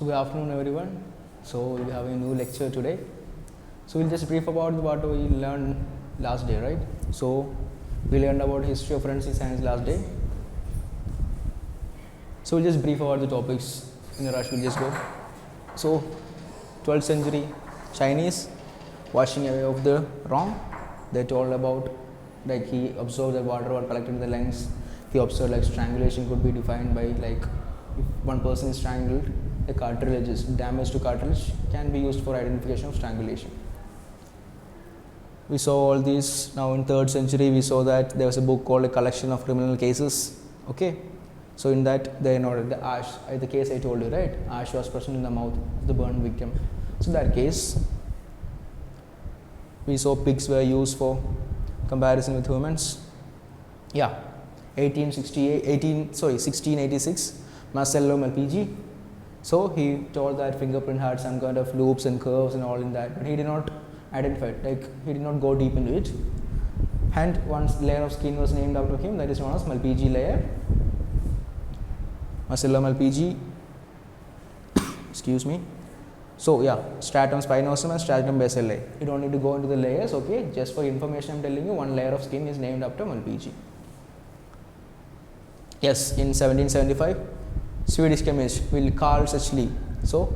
So good afternoon everyone. So we'll be having a new lecture today. So we'll just brief about what we learned last day, right? So we learned about history of forensic science last day. So we'll just brief about the topics in a rush. We'll just go. So 12th century Chinese washing away of the wrong. They told about like he observed that water was collected in the lungs. He observed like strangulation could be defined by like if one person is strangled, the cartilages, damage to cartilage can be used for identification of strangulation. We saw all these. Now in 3rd century we saw that there was a book called A Collection of Criminal Cases. Okay, so in that they noted the ash, the case I told you, right? Ash was present in the mouth of the burned victim. So that case, we saw pigs were used for comparison with humans. Yeah, 1686, Marcello Malpighi. So he told that fingerprint had some kind of loops and curves and all in that, but he did not identify it, like he did not go deep into it. And one layer of skin was named after him, that is known as Malpighi layer. Marcello Malpighi. Excuse me. So yeah, stratum spinosum and stratum basalis. You don't need to go into the layers, okay? Just for information, I'm telling you, one layer of skin is named after Malpighi. Yes, in 1775, Swedish chemist Carl Sechley. So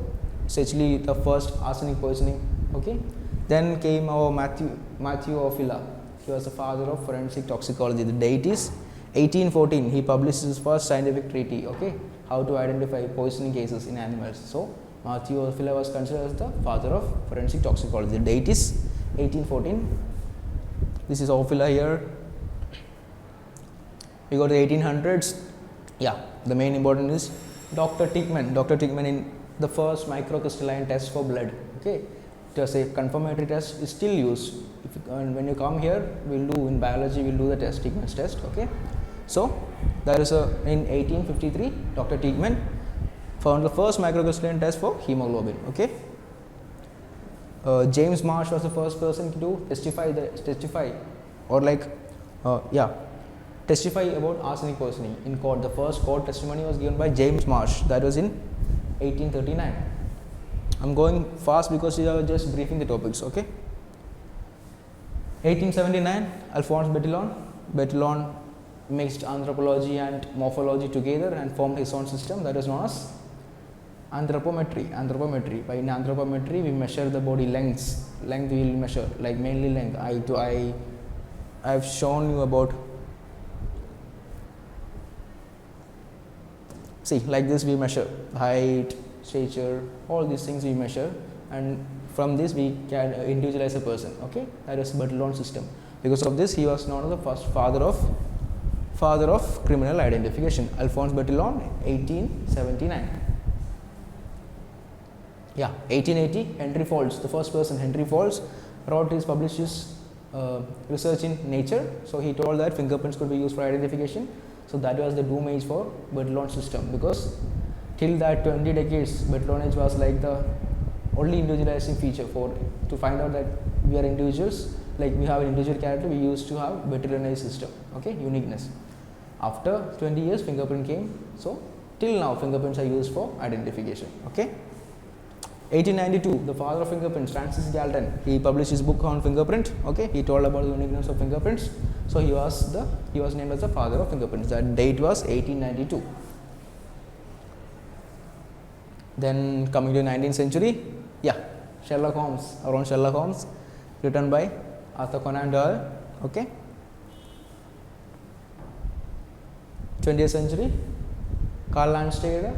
Sechley, the first arsenic poisoning. Okay. Then came our Matthew Ophila. He was the father of forensic toxicology. The date is 1814. He published his first scientific treatise. Okay, how to identify poisoning cases in animals. So Matthew Ophila was considered as the father of forensic toxicology. The date is 1814. This is Ophila here. We go to the 1800s. Yeah, the main important is Dr. Tickman. Dr. Tickman in the first microcrystalline test for blood. Okay, it was a confirmatory test, is still used. If you, when you come here, we'll do in biology, we'll do the test, Tickman's test. Okay, so there is a in 1853, Dr. Tickman found the first microcrystalline test for hemoglobin. Okay, James Marsh was the first person to testify about arsenic poisoning in court. The first court testimony was given by James Marsh. That was in 1839. I'm going fast because we are just briefing the topics. Okay. 1879, Alphonse Bertillon. Bertillon mixed anthropology and morphology together and formed his own system that is known as anthropometry. By in anthropometry, we measure the body lengths. Length we will measure, like mainly length. I have shown you about. See, like this we measure height, stature, all these things we measure, and from this we can individualize a person. Okay, that is Bertillon's system. Because of this, he was known as the first father of criminal identification. Alphonse Bertillon, 1879. Yeah, 1880, Henry Fowles, the first person, Henry Fowles, published his research in Nature. So he told that fingerprints could be used for identification. So that was the doom age for Bertillon's system, because till that 20 decades, Bertillon age was like the only individualizing feature to find out that we are individuals, like we have an individual character. We used to have Bertillon age system. Okay, uniqueness. After 20 years, fingerprint came. So till now, fingerprints are used for identification. Okay. 1892, the father of fingerprints, Francis Galton, he published his book on fingerprint. Okay, he told about the uniqueness of fingerprints. So he was named as the father of fingerprints. That date was 1892. Then coming to 19th century, yeah, Sherlock Holmes, written by Arthur Conan Doyle. Okay. 20th century, Karl Landsteiner,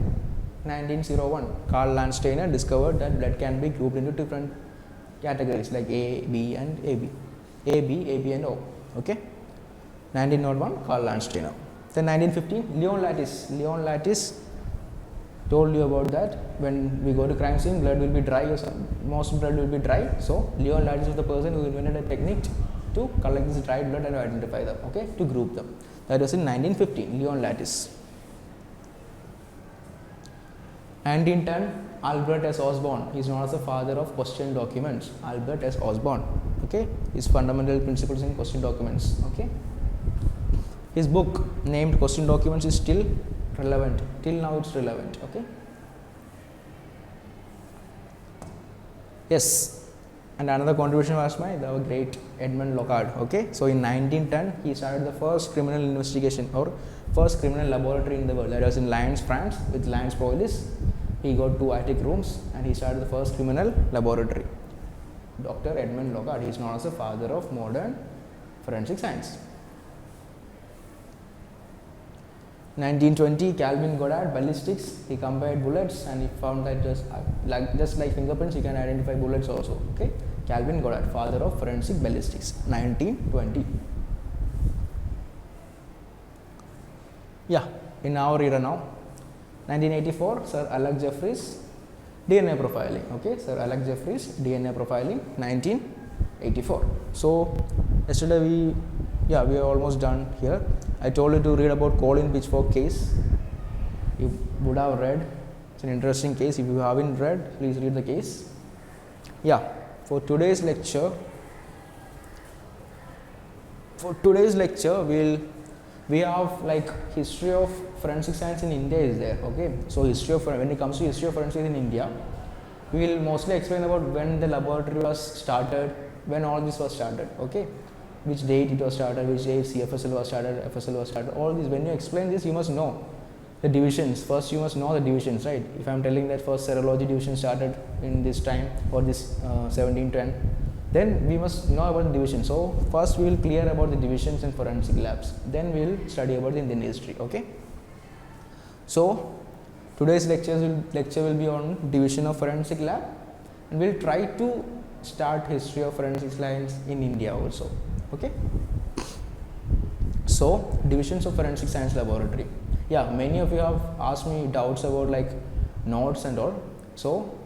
1901. Karl Landsteiner discovered that blood can be grouped into different categories like A, B and AB. A, B and O. Okay. 1901, Karl Landsteiner. Then 1915, Leon Lattice told you about that when we go to crime scene, blood will be dry, most blood will be dry. So Leon Lattice was the person who invented a technique to collect this dried blood and identify them. Okay, to group them. That was in 1915, Leon Lattice. 1910, Albert S. Osborne. He is known as the father of question documents. Albert S. Osborne. Okay, his fundamental principles in question documents. Okay, his book named Question Documents is still relevant. Till now, it's relevant. Okay. Yes, and another contribution was by the great Edmund Locard. Okay, so in 1910 he started the first criminal investigation or first criminal laboratory in the world. That was in Lyons, France, with Lyons Pauwels. He got 2 attic rooms and he started the first criminal laboratory. Dr. Edmund Locard, he is known as the father of modern forensic science. 1920, Calvin Goddard, ballistics. He compared bullets and he found that just like fingerprints, he can identify bullets also. Okay, Calvin Goddard, father of forensic ballistics, 1920. Yeah, in our era now, 1984, Sir Alec Jeffreys, DNA profiling. Okay, Sir Alec Jeffreys, DNA profiling, 1984. So yesterday we are almost done here. I told you to read about Colin Pitchfork case. You would have read. It's an interesting case. If you haven't read, please read the case. Yeah, for today's lecture, we have like history of forensic science in India is there. Okay, so when it comes to history of forensics in India, we will mostly explain about when the laboratory was started, when all this was started. Okay, which date it was started, which date CFSL was started, FSL was started, all these. When you explain this, you must know the divisions. First, you must know the divisions, right? If I am telling that first serology division started in this time or this 1710, then we must know about the division. So first we will clear about the divisions in forensic labs, then we will study about the Indian history. Okay, so today's lecture will be on division of forensic lab, and we will try to start history of forensic science in India also. Okay, so divisions of forensic science laboratory. Yeah, many of you have asked me doubts about like notes and all. So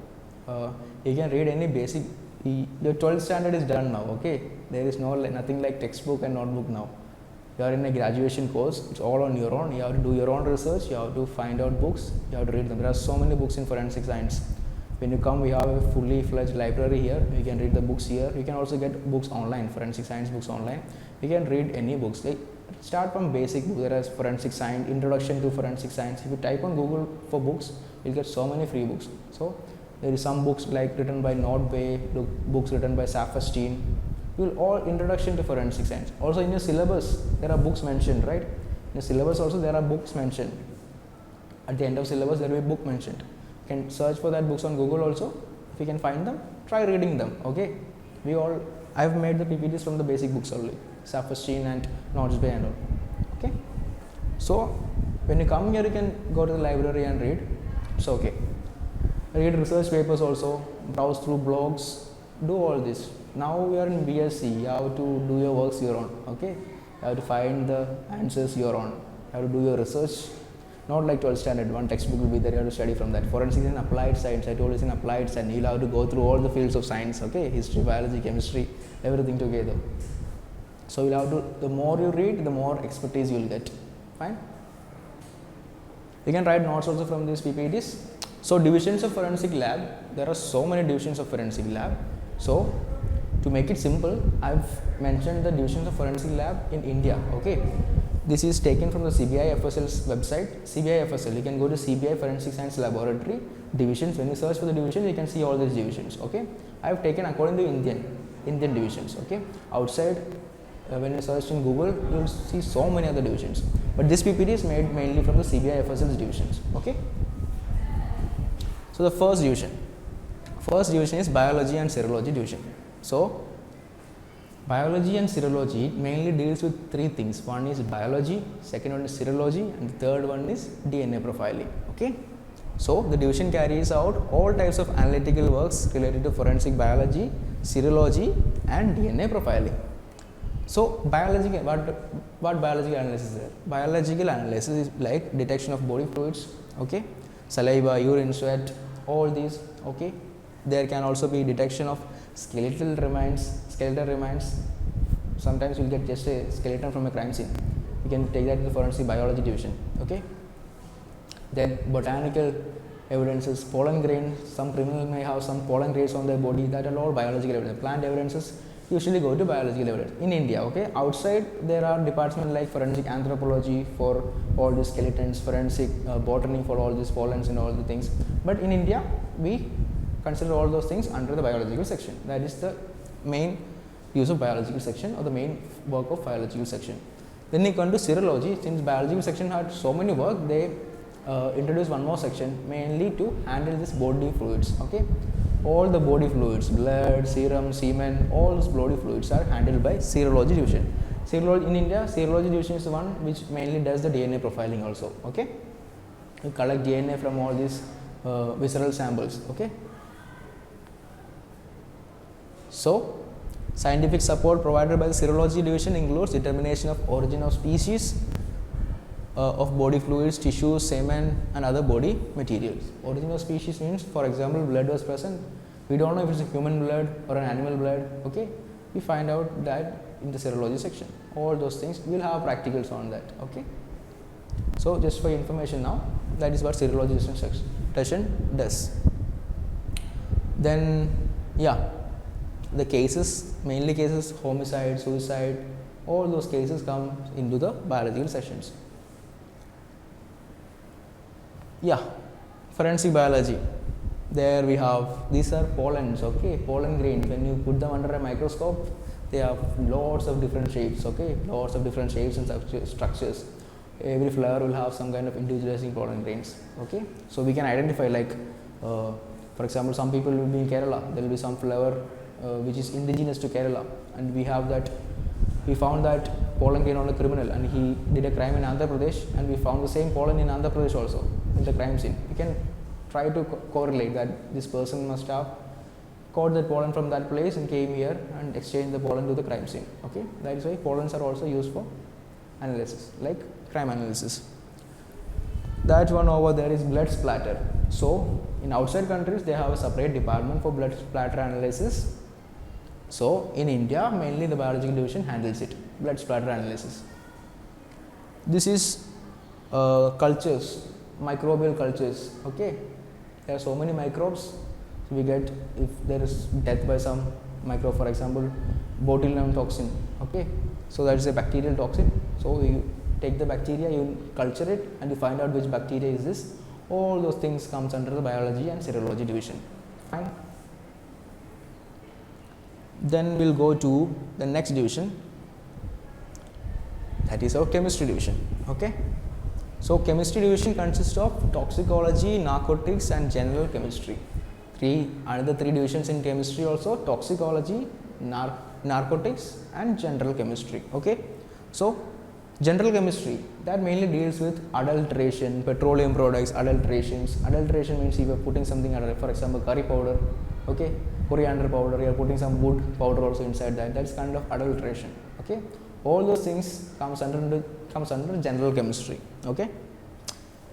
you can read any basic. Your 12th standard is done now. Okay, there is nothing like textbook and notebook now. You are in a graduation course. It's all on your own. You have to do your own research. You have to find out books. You have to read them. There are so many books in forensic science. When you come, we have a fully fledged library here. You can read the books here. You can also get books online, forensic science books online. You can read any books. Like start from basic book. There is forensic science, introduction to forensic science. If you type on Google for books, you'll get so many free books. So there is some books like written by Nordby, books written by Saperstein. You will all introduction to forensic science. Also in your syllabus, there are books mentioned, right? In the syllabus also there are books mentioned. At the end of syllabus, there will be a book mentioned. You can search for that books on Google also. If you can find them, try reading them. Okay, I have made the PPTs from the basic books only, Saperstein and Nordby and all. Okay, so when you come here, you can go to the library and read. So okay, read research papers also, browse through blogs, do all this. Now we are in BSc, you have to do your works your own. Okay, you have to find the answers your own. You have to do your research. Not like 12th standard, one textbook will be there, you have to study from that. Forensics and applied science, I told you it's in applied science. You'll have to go through all the fields of science, okay, history, biology, chemistry, everything together. So you'll have to, the more you read, the more expertise you will get. Fine. You can write notes also from these PPTs. So divisions of forensic lab, there are so many divisions of forensic lab. So to make it simple, I've mentioned the divisions of forensic lab in India. Okay, this is taken from the CBI FSL's website. CBI FSL, you can go to CBI Forensic Science Laboratory divisions. When you search for the divisions, you can see all these divisions. Okay, I have taken according to Indian divisions. Okay, outside when you search in Google, you will see so many other divisions. But this PPT is made mainly from the CBI FSL's divisions. Okay. So the first division is biology and serology division. So biology and serology mainly deals with three things. One is biology, second one is serology, and the third one is DNA profiling. Okay, so the division carries out all types of analytical works related to forensic biology, serology, and DNA profiling. So biological, what biological analysis is there? Biological analysis is like detection of body fluids, okay, saliva, urine, sweat, all these. Okay, there can also be detection of skeletal remains. Sometimes you will get just a skeleton from a crime scene. You can take that to the forensic biology division. Okay, then botanical evidences, pollen grains. Some criminal may have some pollen grains on their body. That are all biological evidence. Plant evidences usually go to biological evidence in India. Okay, outside there are departments like forensic anthropology for all the skeletons, forensic botany for all these pollens and all the things. But in India, we consider all those things under the biological section. That is the main use of biological section or the main work of biological section. Then we come to serology. Since biological section had so many work, they introduced one more section mainly to handle this body fluids. Okay, all the body fluids, blood, serum, semen, all those body fluids are handled by serology division. Serology in India, serology division is the one which mainly does the DNA profiling also. Okay, we collect DNA from all these visceral samples. Okay, so scientific support provided by the serology division includes determination of origin of species of body fluids, tissues, semen and other body materials. Origin of species means, for example, blood was present. We don't know if it's a human blood or an animal blood. Okay, we find out that in the serology section. All those things we will have practicals on that. Okay, so just for information now, that is what serology section does. Then yeah, the cases, mainly cases homicide, suicide, all those cases come into the biological sections. Yeah, forensic biology. There we have, these are pollens. Okay, pollen grains. When you put them under a microscope, they have lots of different shapes. Okay, lots of different shapes and structures. Every flower will have some kind of individualizing pollen grains. Okay, so we can identify, like for example, some people will be in Kerala. There will be some flower which is indigenous to Kerala, and we have that. We found that pollen grain on a criminal, and he did a crime in Andhra Pradesh, and we found the same pollen in Andhra Pradesh also in the crime scene. We can try to correlate that this person must have caught that pollen from that place and came here and exchanged the pollen to the crime scene. Okay, that is why pollens are also used for analysis, like crime analysis. That one over there is blood splatter. So in outside countries they have a separate department for blood splatter analysis. So in India, mainly the biological division handles it, blood splatter analysis. This is cultures, microbial cultures. Okay, there are so many microbes. So we get, if there is death by some microbe, for example, botulinum toxin. Okay, so that is a bacterial toxin. So you take the bacteria, you culture it, and you find out which bacteria is this. All those things comes under the biology and serology division. Fine. Then we'll go to the next division, that is our chemistry division. Okay, so chemistry division consists of toxicology, narcotics and general chemistry. Another three divisions in chemistry also: toxicology, narcotics and general chemistry. Okay, so general chemistry, that mainly deals with adulteration, petroleum products, adulterations. Adulteration means you are putting something under, for example, curry powder. Okay, coriander powder, you are putting some wood powder also inside that. That's kind of adulteration. Okay, all those things comes under general chemistry. Okay,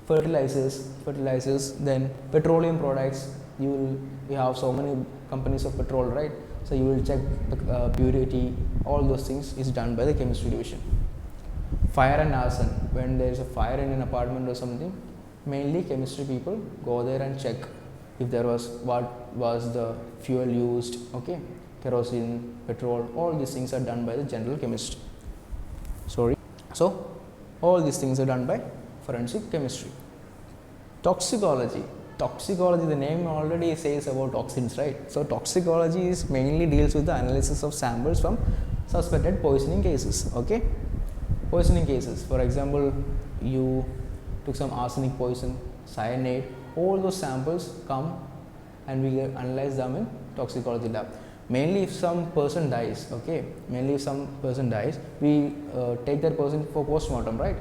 fertilizers, then petroleum products. You have so many companies of petrol, right? So you will check the purity. All those things is done by the chemistry division. Fire and arson, when there is a fire in an apartment or something, mainly chemistry people go there and check if there was, what was the fuel used. Okay, kerosene, petrol, all these things are done by the general chemist. So all these things are done by forensic chemistry. Toxicology, the name already says about toxins, right? So toxicology is mainly deals with the analysis of samples from suspected poisoning cases. Okay, poisoning cases, for example, you took some arsenic poison, cyanide, all those samples come and we analyze them in toxicology lab. Mainly if some person dies, okay, we take that person for postmortem, right?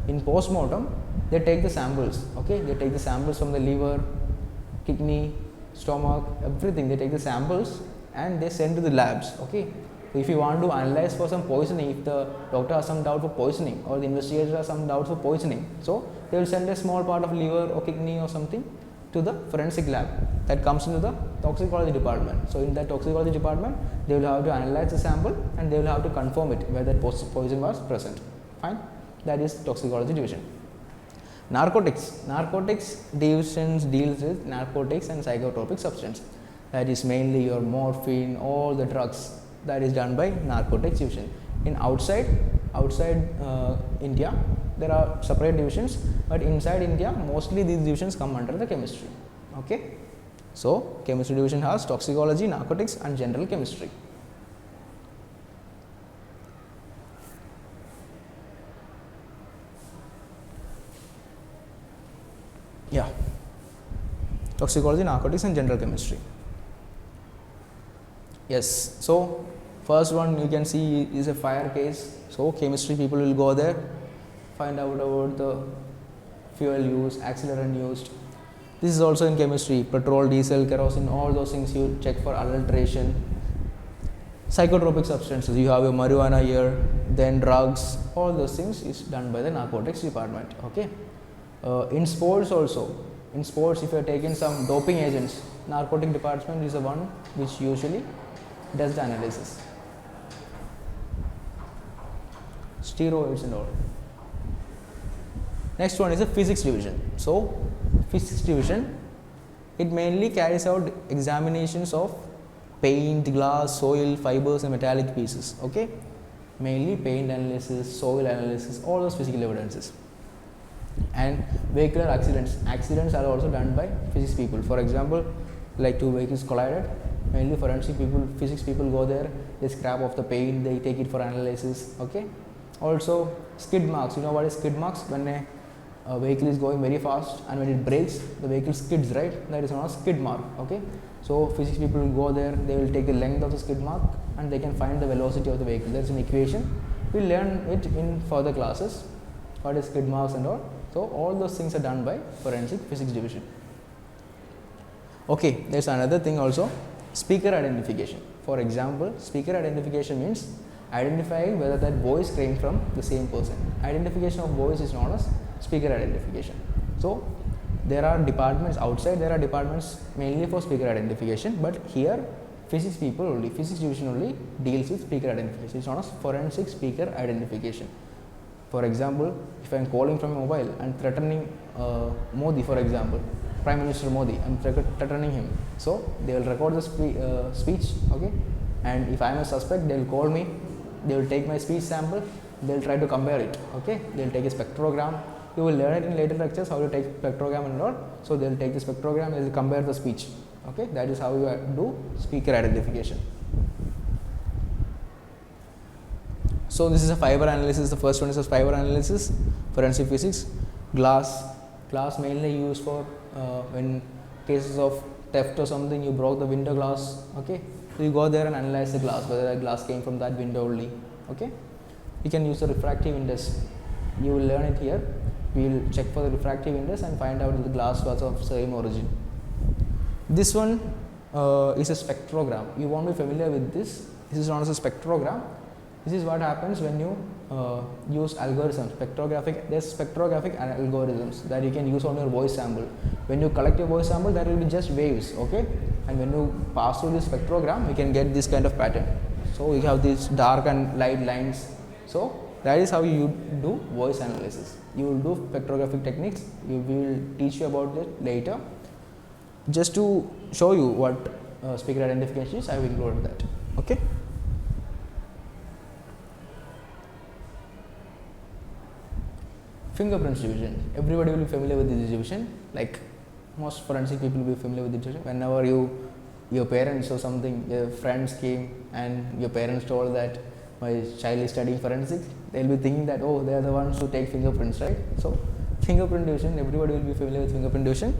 In postmortem, they take the samples. Okay, they take the samples from the liver, kidney, stomach, everything. They take the samples and they send to the labs. Okay, so if you want to analyze for some poisoning, if the doctor has some doubt for poisoning or the investigator has some doubts for poisoning, so they will send a small part of liver or kidney or something to the forensic lab that comes into the toxicology department. So in that toxicology department, they will have to analyze the sample and they will have to confirm it whether poison was present. Fine, that is toxicology division. Narcotics divisions deals with narcotics and psychotropic substance. That is mainly your morphine, all the drugs. That is done by narcotics division. In outside India, there are separate divisions, but inside India, mostly these divisions come under the chemistry. Okay, So chemistry division has toxicology, narcotics and general chemistry. Yeah, toxicology, narcotics and general chemistry. Yes, so first one you can see is a fire case. So chemistry people will go there, find out about the fuel used, accelerant used. This is also in chemistry, petrol, diesel, kerosene, all those things you check for adulteration. Psychotropic substances, you have your marijuana here, then drugs, all those things is done by the narcotics department. Okay. In sports also, in sports if you are taking some doping agents, narcotic department is the one which usually does the analysis. Steroids and all. Next one is the physics division. So physics division, it mainly carries out examinations of paint, glass, soil, fibers and metallic pieces. Okay, mainly paint analysis, soil analysis, all those physical evidences. And vehicular accidents are also done by physics people. For example, like two vehicles collided, mainly forensic people, physics people go there, they scrap off the paint, they take it for analysis. Okay, also skid marks, you know what is skid marks? When a vehicle is going very fast and when it brakes, the vehicle skids, right? That is known as skid mark. Okay, so physics people will go there, they will take the length of the skid mark and they can find the velocity of the vehicle. There is an equation, we will learn it in further classes, what is skid marks and all. So all those things are done by forensic physics division. Okay, there is another thing also, speaker identification. For example, speaker identification means identifying whether that voice came from the same person. Identification of voice is known as speaker identification. So there are departments outside, there are departments mainly for speaker identification, but here physics people only, physics division only deals with speaker identification. It's known as forensic speaker identification. For example, if I am calling from a mobile and threatening Modi, for example, Prime Minister Modi, I am threatening him. So they will record the speech, okay, and if I am a suspect, they will call me, they will take my speech sample, they will try to compare it, okay, they will take a spectrogram. You will learn it in later lectures how to take spectrogram and all. So they will take the spectrogram, they will compare the speech, okay, that is how you do speaker identification. So this is a fiber analysis. The first one is a fiber analysis, forensic physics. Glass mainly used for when cases of theft or something, you broke the window glass, okay, so you go there and analyze the glass, whether that glass came from that window only, okay. You can use the refractive index, you will learn it here. We will check for the refractive index and find out if the glass was of same origin. This one is a spectrogram. You won't be familiar with this. This is known as a spectrogram. This is what happens when you use algorithms, there's spectrographic algorithms that you can use on your voice sample. When you collect your voice sample, that will be just waves, okay, and when you pass through this spectrogram, you can get this kind of pattern. So you have these dark and light lines. So that is how you do voice analysis. You will do spectrographic techniques, we will teach you about it later. Just to show you what speaker identification is, I have included that, okay. Fingerprints division, everybody will be familiar with this division, like most forensic people will be familiar with this division. Whenever your parents or something, your friends came and your parents told that my child is studying forensics, they will be thinking that, oh, they are the ones who take fingerprints, right? So fingerprint division, everybody will be familiar with fingerprint division.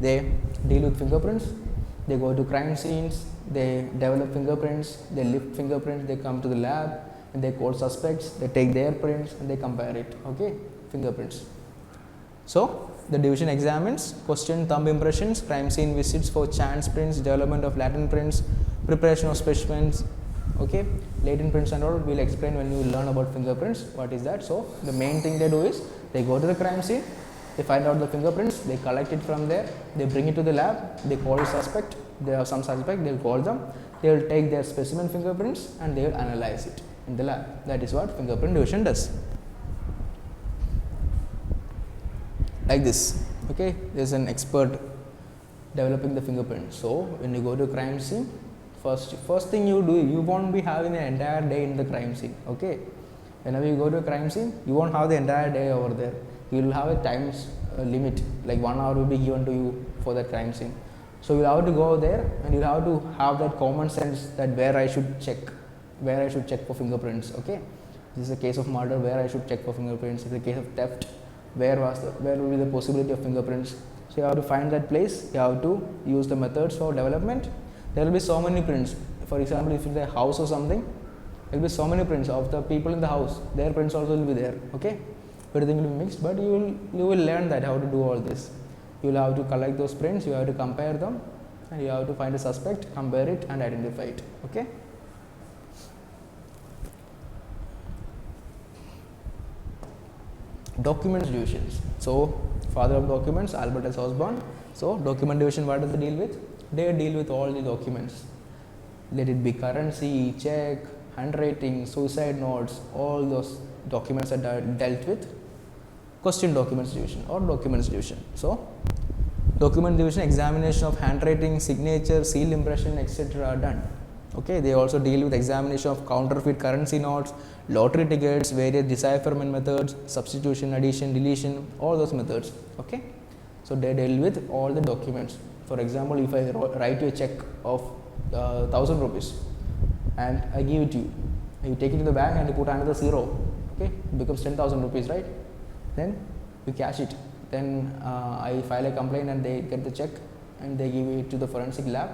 They deal with fingerprints, they go to crime scenes, they develop fingerprints, they lift fingerprints, they come to the lab and they call suspects, they take their prints and they compare it, okay, fingerprints. So the division examines question thumb impressions, crime scene visits for chance prints, development of latent prints, preparation of specimens, okay, latent prints and all. We will explain when you learn about fingerprints what is that. So the main thing they do is they go to the crime scene, they find out the fingerprints, they collect it from there, they bring it to the lab, they call a suspect, they have some suspect, they will call them, they will take their specimen fingerprints and they will analyze it in the lab. That is what fingerprint division does. Like this, okay, there is an expert developing the fingerprint. So when you go to a crime scene, first thing you do, you won't be having an entire day in the crime scene, okay. Whenever you go to a crime scene, you won't have the entire day over there. You will have a time limit, like 1 hour will be given to you for that crime scene. So you'll have to go there and you'll have to have that common sense that where I should check for fingerprints. Okay, this is a case of murder, where I should check for fingerprints. If it's a case of theft, where will be the possibility of fingerprints. So you have to find that place, you have to use the methods for development. There will be so many prints. For example, if it's a house or something, there will be so many prints of the people in the house, their prints also will be there. Okay, everything will be mixed, but you will learn that how to do all this. You will have to collect those prints, you have to compare them, and you have to find a suspect, compare it and identify it. Okay. Documents divisions. So father of documents, Albert S. Osborne. So document division, what does it deal with? They deal with all the documents. Let it be currency, check, handwriting, suicide notes, all those documents that are dealt with. Question documents division or documents division. So document division, examination of handwriting, signature, seal impression, etc. are done. Okay, they also deal with examination of counterfeit currency notes, lottery tickets, various decipherment methods, substitution, addition, deletion, all those methods. Okay, so they deal with all the documents. For example, if I write you a check of 1000 rupees and I give it to you, you take it to the bank and you put another zero. Okay, it becomes 10,000 rupees, right? Then you cash it. Then I file a complaint and they get the check and they give it to the forensic lab.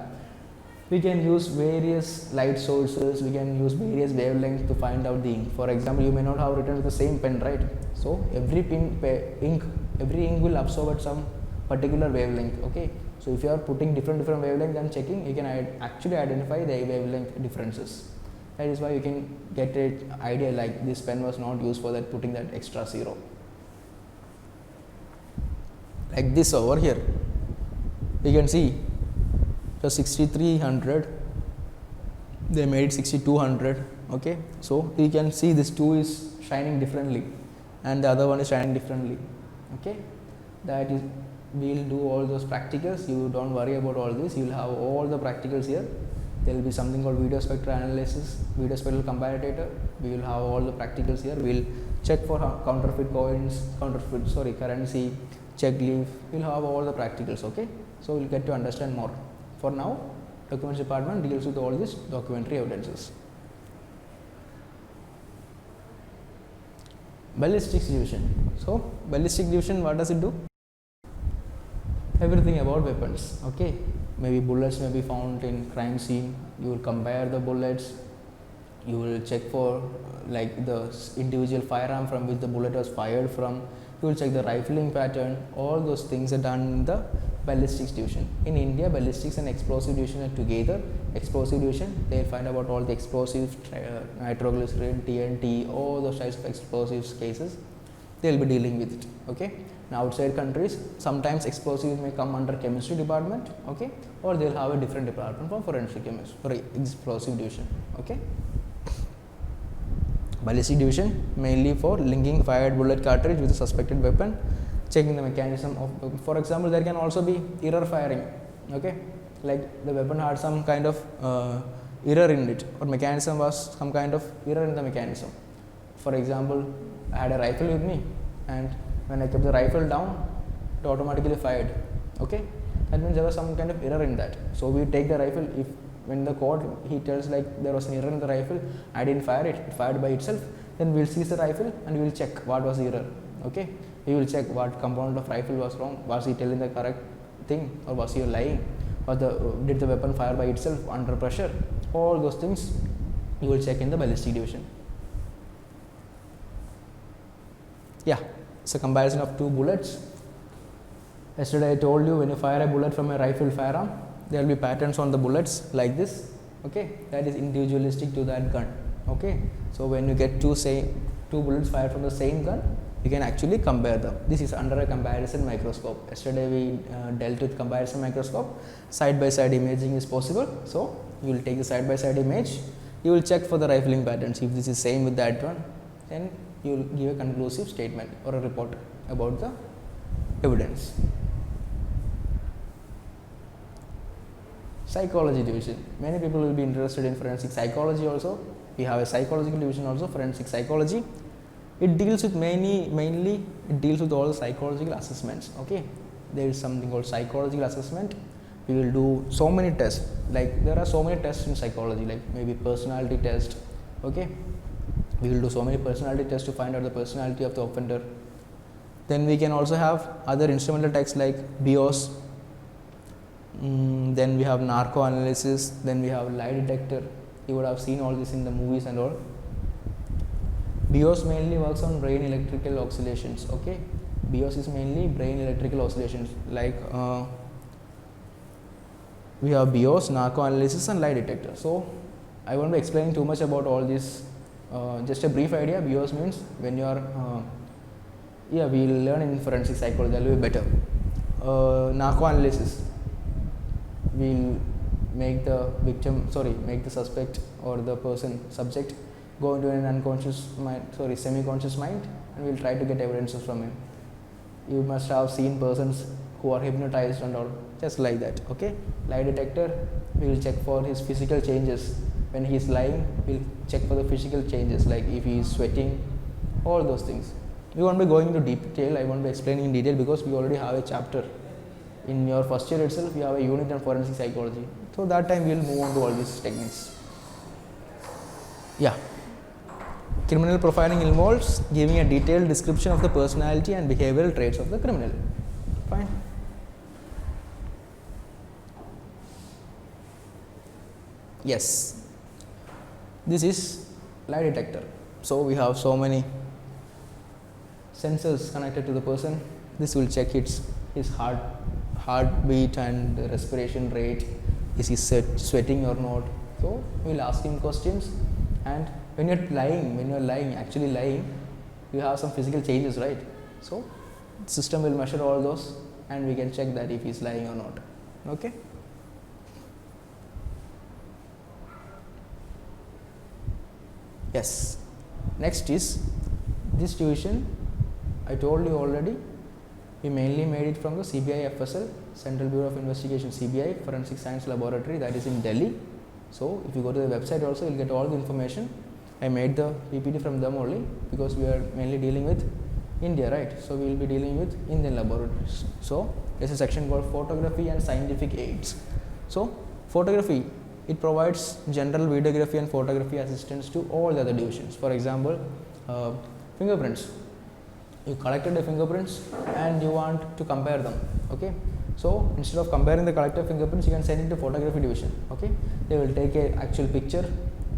We can use various light sources, we can use various wavelengths to find out the ink. For example, you may not have written with the same pen, right? So every ink will absorb at some particular wavelength. Okay, so if you are putting different wavelengths and checking, you can actually identify the wavelength differences. That is why you can get an idea like this pen was not used for that, putting that extra zero. Like this over here, you can see the 6300, they made 6200. Okay, so you can see this 2 is shining differently and the other one is shining differently. Okay, that is, we will do all those practicals. You don't worry about all this, you will have all the practicals here. There will be something called video spectral analysis, video spectral comparator. We will have all the practicals here. We will check for counterfeit coins, currency, check leaf. We will have all the practicals. Okay, so we will get to understand more. For now, documents department deals with all these documentary evidences. Ballistics division. So ballistic division, what does it do? Everything about weapons. Okay, maybe bullets may be found in crime scene. You will compare the bullets. You will check for like the individual firearm from which the bullet was fired from. You will check the rifling pattern. All those things are done in the ballistics division. In India, ballistics and explosive division are together. Explosive division, they will find about all the explosives, nitroglycerin, TNT, all those types of explosives cases. They will be dealing with it. Okay. Now outside countries, sometimes explosives may come under chemistry department. Okay, or they will have a different department for forensic chemistry for explosive division. Okay. Ballistic division mainly for linking fired bullet cartridge with a suspected weapon, checking the mechanism of, for example, there can also be error firing. Okay, like the weapon had some kind of error in it, or mechanism was some kind of error in the mechanism. For example, I had a rifle with me and when I kept the rifle down, it automatically fired. Okay, that means there was some kind of error in that. So we take the rifle, if when the court he tells like there was an error in the rifle, I didn't fire it, it fired by itself, then we will seize the rifle and we will check what was the error. Okay, we will check what component of rifle was wrong, was he telling the correct thing or was he lying, or did the weapon fire by itself under pressure. All those things you will check in the ballistic division. Yeah, it's a comparison of two bullets. Yesterday I told you when you fire a bullet from a rifle firearm, there will be patterns on the bullets like this. Okay, that is individualistic to that gun. Okay, so when you get two bullets fired from the same gun, you can actually compare them. This is under a comparison microscope. Yesterday we dealt with comparison microscope. Side by side imaging is possible. So you will take the side by side image, you will check for the rifling patterns. If this is same with that one, then you will give a conclusive statement or a report about the evidence. Psychology division. Many people will be interested in forensic psychology also. We have a psychological division also, forensic psychology. It deals with mainly it deals with all the psychological assessments. Okay, there is something called psychological assessment, We will do so many tests, like there are so many tests in psychology, like maybe personality test. Okay, we will do so many personality tests to find out the personality of the offender. Then we can also have other instrumental tests like BIOS. Then we have narco analysis, then we have lie detector. You would have seen all this in the movies and all. BIOS mainly works on brain electrical oscillations. Okay, BIOS is mainly brain electrical oscillations, like we have BIOS, narco analysis and lie detector. So I won't be explaining too much about all this. Just a brief idea. BIOS means when you are yeah, we will learn in forensic psychology, that will be better. Narco analysis, we will make the suspect or the subject go into an unconscious mind, semi-conscious mind, and we will try to get evidences from him. You must have seen persons who are hypnotized and all, just like that. Okay, lie detector, we will check for his physical changes. When he is lying, we will check for the physical changes, like if he is sweating, all those things. We won't be going into detail, I won't be explaining in detail because we already have a chapter. In your first year itself, you have a unit on forensic psychology. So that time we will move on to all these techniques. Yeah. Criminal profiling involves giving a detailed description of the personality and behavioral traits of the criminal. Fine. Yes. This is lie detector. So we have so many sensors connected to the person. This will check his heartbeat and respiration rate. Is he sweating or not? So we will ask him questions. And when you are actually lying, you have some physical changes, right? So the system will measure all those, and we can check that if he is lying or not. Okay. Yes. Next is this division. I told you already, we mainly made it from the CBI FSL, Central Bureau of Investigation, CBI Forensic Science Laboratory, that is in Delhi. So if you go to the website also, you will get all the information. I made the PPT from them only because we are mainly dealing with India, right? So we will be dealing with Indian laboratories. So there is a section called photography and scientific aids. So photography, it provides general videography and photography assistance to all the other divisions. For example, fingerprints. You collected the fingerprints and you want to compare them. Okay, so instead of comparing the collected fingerprints, you can send it to photography division. Okay, they will take a actual picture.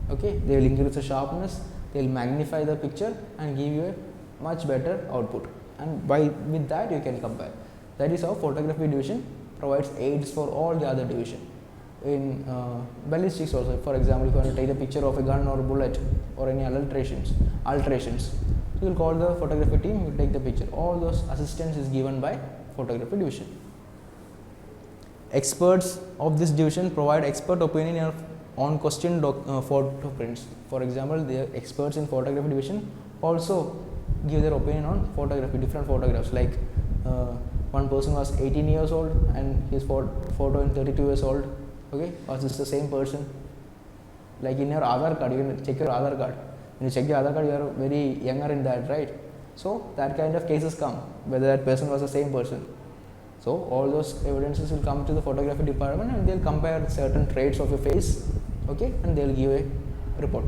Okay, they will increase the sharpness, they will magnify the picture and give you a much better output, and with that you can compare. That is how photography division provides aids for all the other division. In ballistics also, for example, if you want to take a picture of a gun or bullet or any alterations, you will call the photography team, you will take the picture. All those assistance is given by photography division. Experts of this division provide expert opinion on question photo prints. For example, the experts in photography division also give their opinion on photography, different photographs. Like one person was 18 years old and his photo in 32 years old. Okay, or this the same person. Like in your Aadhaar card, you can check your Aadhaar card. When you check the Aadhaar card, you are very younger in that, right? So that kind of cases come, whether that person was the same person. So all those evidences will come to the photography department and they will compare certain traits of your face, okay, and they will give a report.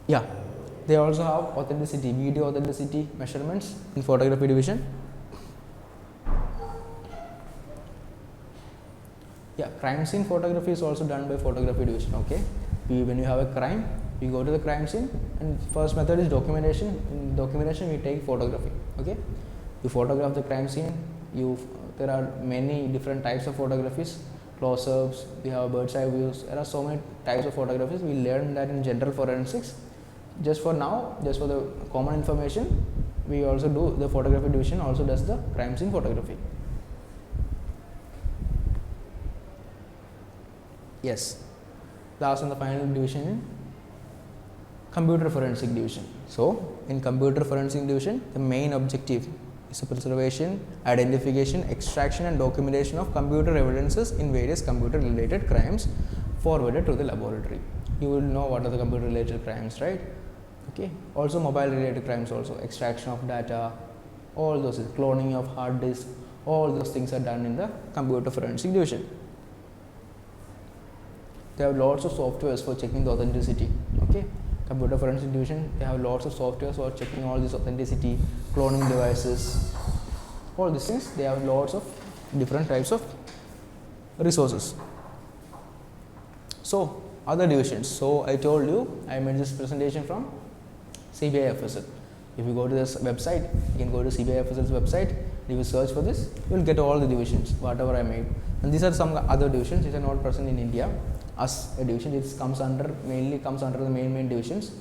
Yeah, they also have authenticity, video authenticity measurements in photography division. Yeah, crime scene photography is also done by photography division. Okay, when you have a crime, we go to the crime scene, and first method is documentation. In documentation, we take photography. Okay, you photograph the crime scene. There are many different types of photographies, close-ups. We have bird's eye views. There are so many types of photographies. We learn that in general forensics. Just for now, just for the common information, we also do the photography division also does the crime scene photography. Yes, last and the final division in computer forensic division. So in computer forensic division, the main objective is the preservation, identification, extraction and documentation of computer evidences in various computer related crimes forwarded to the laboratory. You will know what are the computer related crimes, right? Okay, also mobile related crimes also, extraction of data, all those, cloning of hard disk, All those things are done in the computer forensic division. They have lots of softwares for checking the authenticity. Okay, computer forensic division, they have lots of softwares for checking all this authenticity, cloning devices, all these things. They have lots of different types of resources. So other divisions. So I told you I made this presentation from CBIFSL. If you go to this website, you can go to CBIFSL's website. If you search for this, you will get all the divisions whatever I made. And these are some other divisions which are not present in India as a division. It mainly comes under the main divisions.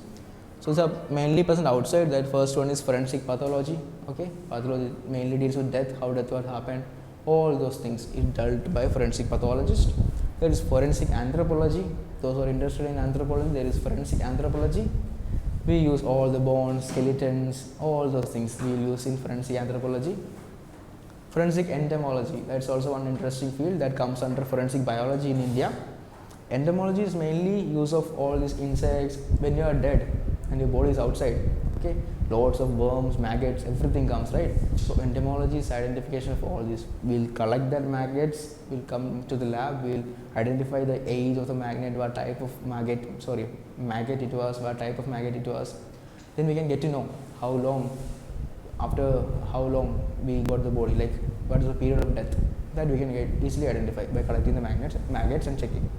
So these are mainly present outside. That first one is forensic pathology. Okay, pathology mainly deals with death, how death was happened, all those things is dealt by forensic pathologist. There is forensic anthropology. Those who are interested in anthropology, there is forensic anthropology. We use all the bones, skeletons, all those things we will use in forensic anthropology. Forensic entomology, that's also one interesting field that comes under forensic biology in India. Entomology is mainly use of all these insects when you are dead and your body is outside. Okay, lots of worms, maggots, everything comes, right? So entomology is identification of all this. We'll collect that maggots, we'll come to the lab, we'll identify the age of the maggot, what type of maggot it was, what type of maggot it was. Then we can get to know how long, after how long we got the body, like what is the period of death. That we can get easily identify by collecting the maggots and checking.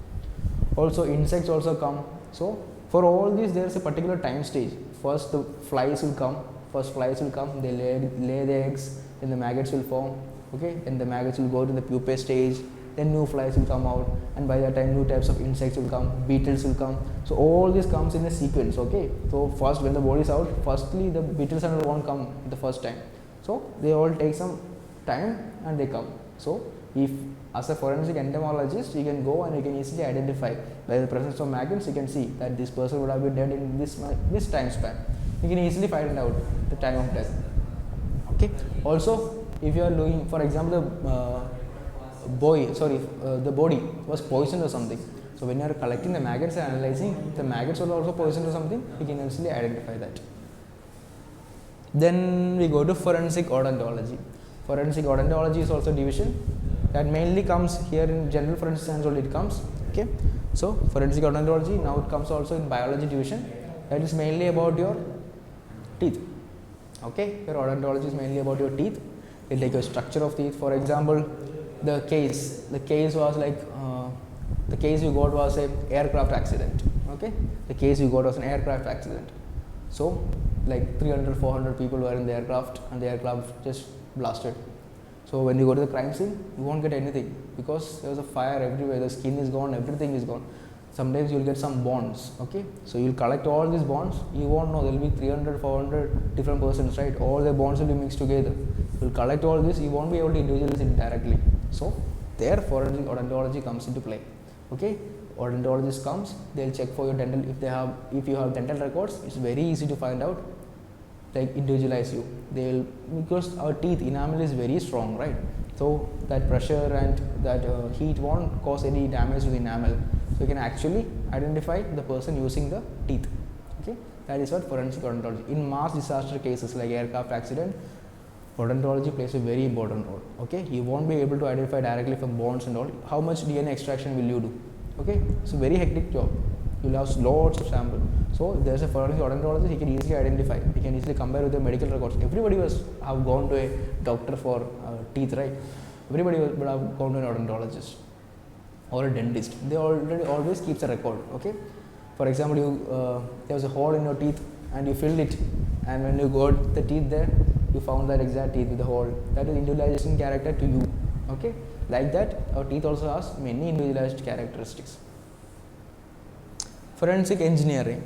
Also insects also come. So for all these there is a particular time stage. First the flies will come, they lay the eggs, then the maggots will form. Okay, then the maggots will go to the pupae stage, then new flies will come out, and by that time new types of insects will come, beetles will come. So all this comes in a sequence. Okay, so first when the body is out, firstly the beetles and won't come the first time. So they all take some time and they come. So if as a forensic entomologist, you can go and you can easily identify by the presence of maggots. You can see that this person would have been dead in this time span. You can easily find out the time of death. Okay. Also, if you are looking, for example, the body was poisoned or something. So when you are collecting the maggots and analyzing, the maggots were also poisoned or something, you can easily identify that. Then we go to forensic odontology. Forensic odontology is also division that mainly comes here in general forensic science only it comes. Okay, so forensic odontology, now it comes also in biology division, that is mainly about your teeth. Okay, your odontology is mainly about your teeth. It like a structure of teeth. For example, the case was like the case you got was a aircraft accident. Okay, the case you got was an aircraft accident. So like 300-400 people were in the aircraft and the aircraft just blasted. So when you go to the crime scene, you won't get anything because there was a fire everywhere, the skin is gone, everything is gone. Sometimes you will get some bones. Okay, so you will collect all these bones, you won't know, there will be 300-400 different persons, right? All the bones will be mixed together. You will collect all this, you won't be able to individualize it directly. So there forensic odontology comes into play. Okay, odontologist comes, they will check for your dental, if you have dental records, it's very easy to find out, like individualize you. They will, because our teeth enamel is very strong, right? So that pressure and that heat won't cause any damage to the enamel. So you can actually identify the person using the teeth. Okay, that is what forensic odontology. In mass disaster cases like aircraft accident, odontology plays a very important role. Okay, you won't be able to identify directly from bones and all. How much DNA extraction will you do? Okay, it's a very hectic job. You'll have lots of samples. So if there's a forensic odontologist, he can easily identify. He can easily compare with the medical records. Everybody have gone to a doctor for teeth, right? Everybody would have gone to an odontologist or a dentist. They always keeps a record. Okay, for example, there was a hole in your teeth and you filled it, and when you got the teeth there, you found that exact teeth with the hole. That is individualization character to you. Okay, like that, our teeth also has many individualized characteristics. Forensic engineering.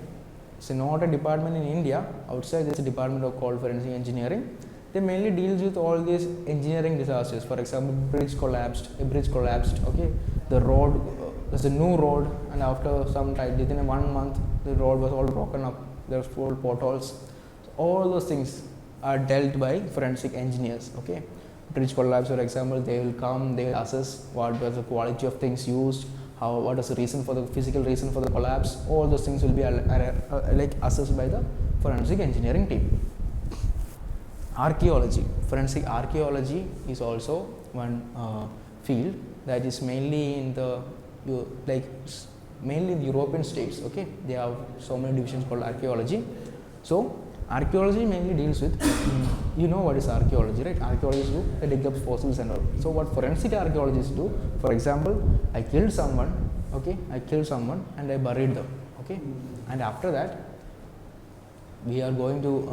It's not a department in India. Outside there is a department called forensic engineering. They mainly deals with all these engineering disasters. For example, a bridge collapsed. Okay, the road, there's a new road, and after some time, within 1 month, the road was all broken up. There's full potholes. So all those things are dealt by forensic engineers. Okay, bridge collapse, for example, they will come, they will assess what was the quality of things used, what is the reason for the physical reason for the collapse. All those things will be like assessed by the forensic engineering team. Archaeology, forensic archaeology is also one field that is mainly in the mainly in the European states. Okay, they have so many divisions called archaeology. So archaeology mainly deals with you know what is archaeology, right? Archaeologists do, they dig up fossils and all. So what forensic archaeologists do, for example, I killed someone, okay, I killed someone and I buried them, okay, and after that we are going to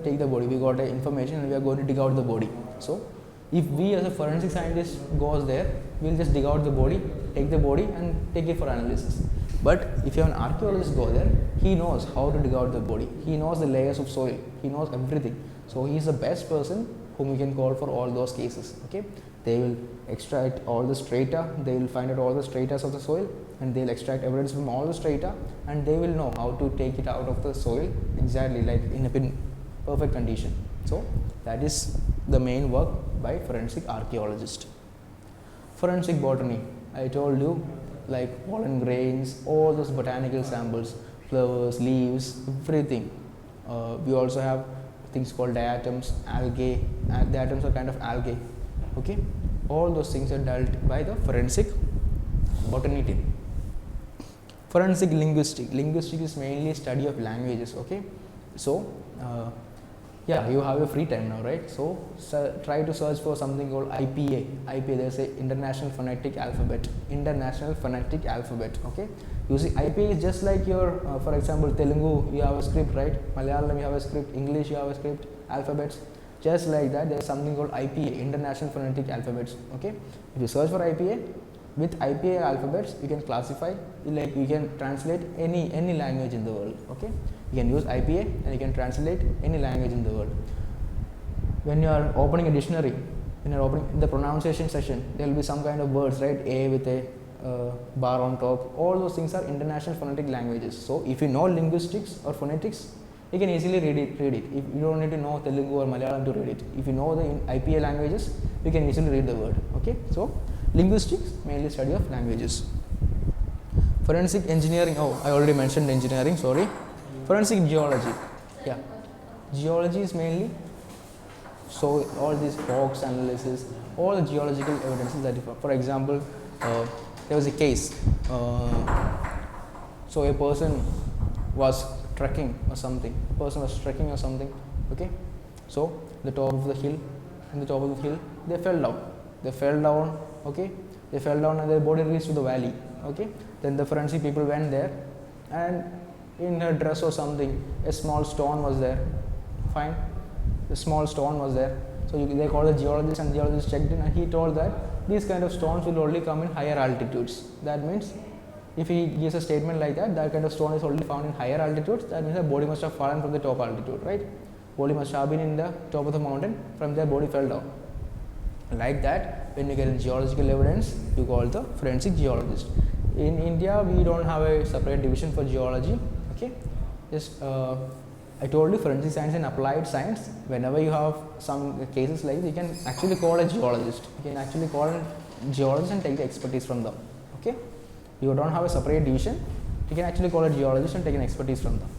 take the body, we got the information and we are going to dig out the body. So if we as a forensic scientist goes there, we'll just dig out the body, take the body and take it for analysis. But if you have an archaeologist go there, he knows how to dig out the body, he knows the layers of soil, he knows everything. So he is the best person whom we can call for all those cases. Okay, they will extract all the strata, they will find out all the stratas of the soil and they will extract evidence from all the strata and they will know how to take it out of the soil exactly like in a perfect condition. So that is the main work by forensic archaeologist. Forensic botany, I told you, like pollen grains, all those botanical samples, flowers, leaves, everything. We also have things called diatoms, algae. Diatoms are kind of algae. Okay, all those things are dealt by the forensic botany team. Forensic linguistic. Linguistic is mainly study of languages. Okay, so yeah, you have a free time now, right? So try to search for something called IPA. IPA, there's a International Phonetic Alphabet. International Phonetic Alphabet. Okay, you see, IPA is just like your, for example, Telugu, you have a script, right? Malayalam, you have a script. English, you have a script. Alphabets. Just like that, there's something called IPA, International Phonetic Alphabets. Okay, if you search for IPA, with IPA alphabets, you can classify, like you can translate any language in the world. Okay, you can use IPA and you can translate any language in the world. When you are opening a dictionary, when you are opening the pronunciation session, there will be some kind of words, right? A with a bar on top. All those things are international phonetic languages. So if you know linguistics or phonetics, you can easily read it. If you don't need to know Telugu or Malayalam to read it. If you know the IPA languages, you can easily read the word. Okay, so linguistics mainly study of languages. Forensic engineering, oh, I already mentioned engineering, sorry. Forensic geology, yeah, geology is mainly, so all these rocks analysis, all the geological evidences that differ. For example, there was a case, so a person was trekking or something, okay, so the top of the hill, they fell down, okay, they fell down and their body reached to the valley, okay, then the forensic people went there and in her dress or something, a small stone was there, fine, a small stone was there, so they called the geologist and the geologist checked in and he told that these kind of stones will only come in higher altitudes. That means if he gives a statement like that, that kind of stone is only found in higher altitudes, that means the body must have fallen from the top altitude, right? Body must have been in the top of the mountain, from there body fell down. Like that, when you get geological evidence, you call the forensic geologist. In India, we don't have a separate division for geology. Okay, just I told you forensic science and applied science. Whenever you have some cases like this, you can actually call a geologist. You can actually call a geologist and take the expertise from them. Okay, you don't have a separate division. You can actually call a geologist and take an expertise from them.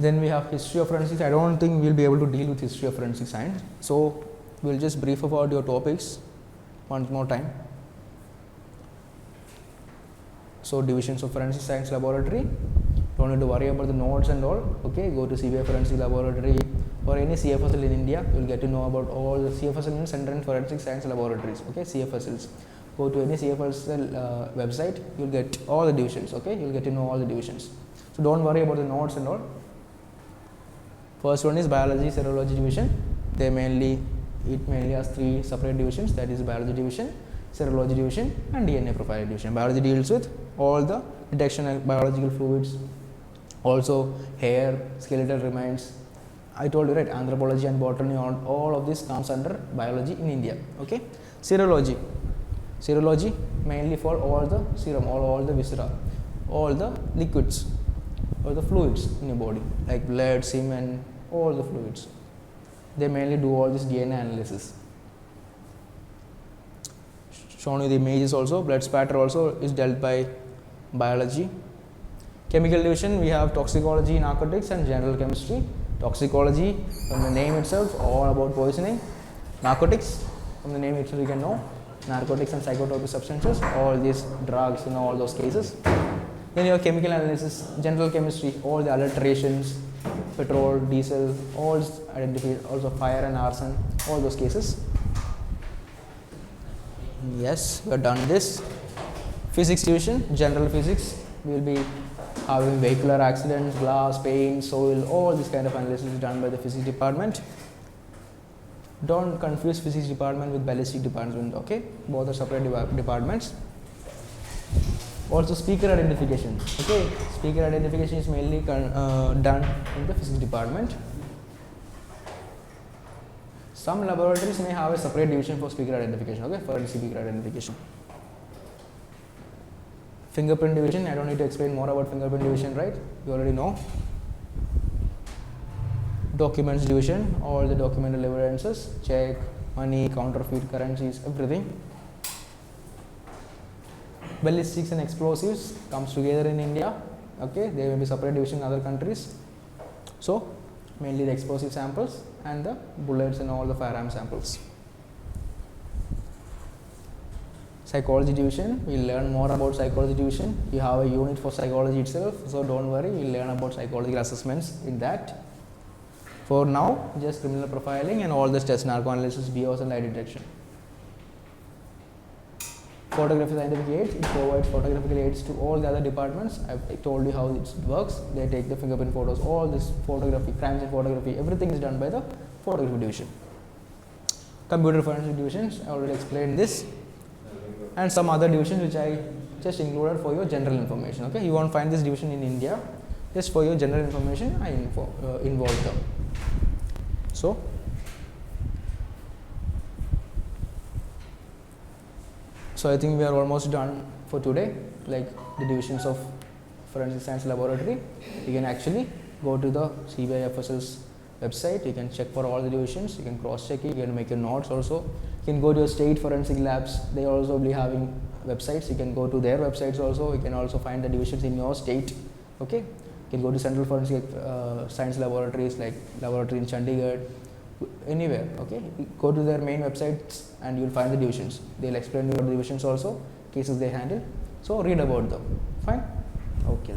Then we have history of forensics. I don't think we'll be able to deal with history of forensic science. So we'll just brief about your topics once more time. So divisions of forensic science laboratory. Don't need to worry about the notes and all. Okay, go to CBI Forensic Laboratory or any CFSL in India. You'll get to know about all the CFSL in Center and Forensic Science Laboratories. Okay, CFSLs. Go to any CFSL website. You'll get all the divisions. Okay, you'll get to know all the divisions. So don't worry about the notes and all. First one is biology serology division. It mainly has three separate divisions, that is biology division, serology division and DNA profiling division. Biology deals with all the detection of biological fluids, also hair, skeletal remains. I told you, right, anthropology and botany, all of this comes under biology in India. Okay, serology mainly for all the serum, all the viscera, all the liquids or the fluids in your body like blood, semen, all the fluids. They mainly do all this DNA analysis. Shown you the images also. Blood spatter also is dealt by biology. Chemical division, we have toxicology, narcotics and general chemistry. Toxicology, from the name itself, all about poisoning. Narcotics, from the name itself you can know, narcotics and psychotropic substances, all these drugs in all those cases. Then you have chemical analysis, general chemistry, all the adulterations, petrol, diesel, all identified, also fire and arson, all those cases. Yes, we have done this. Physics division, general physics, we will be having vehicular accidents, glass, paint, soil, all this kind of analysis is done by the physics department. Don't confuse physics department with ballistic department, okay? Both are separate departments. Also speaker identification, okay? Speaker identification is mainly done in the physics department. Some laboratories may have a separate division for speaker identification, okay? For speaker identification. Fingerprint division, I don't need to explain more about fingerprint division, right? You already know. Documents division, all the documental evidences, check, money, counterfeit currencies, everything. Ballistics and explosives comes together in India, okay? There may be separate division in other countries. So, mainly the explosive samples and the bullets and all the firearm samples. Psychology division, we will learn more about psychology division. You have a unit for psychology itself, so don't worry, we will learn about psychological assessments in that. For now, just criminal profiling and all the tests, narco analysis, BOS and lie detection. Photography scientific aids, it provides photographical aids to all the other departments. I told you how it works. They take the fingerprint photos, all this photography, crimes in photography, everything is done by the photography division. Computer forensic divisions, I already explained this. And some other divisions which I just included for your general information, okay? You won't find this division in India, just for your general information I involved them. So, I think we are almost done for today, like the divisions of forensic science laboratory. You can actually go to the CBI FSL's website, you can check for all the divisions, you can cross check it, you can make your notes also. You can go to your state forensic labs, they also be having websites, you can go to their websites also, you can also find the divisions in your state, okay. You can go to central forensic science laboratories like laboratory in Chandigarh, anywhere, okay. Go to their main websites and you will find the divisions, they will explain you about the divisions also, cases they handle, so read about them, fine, okay.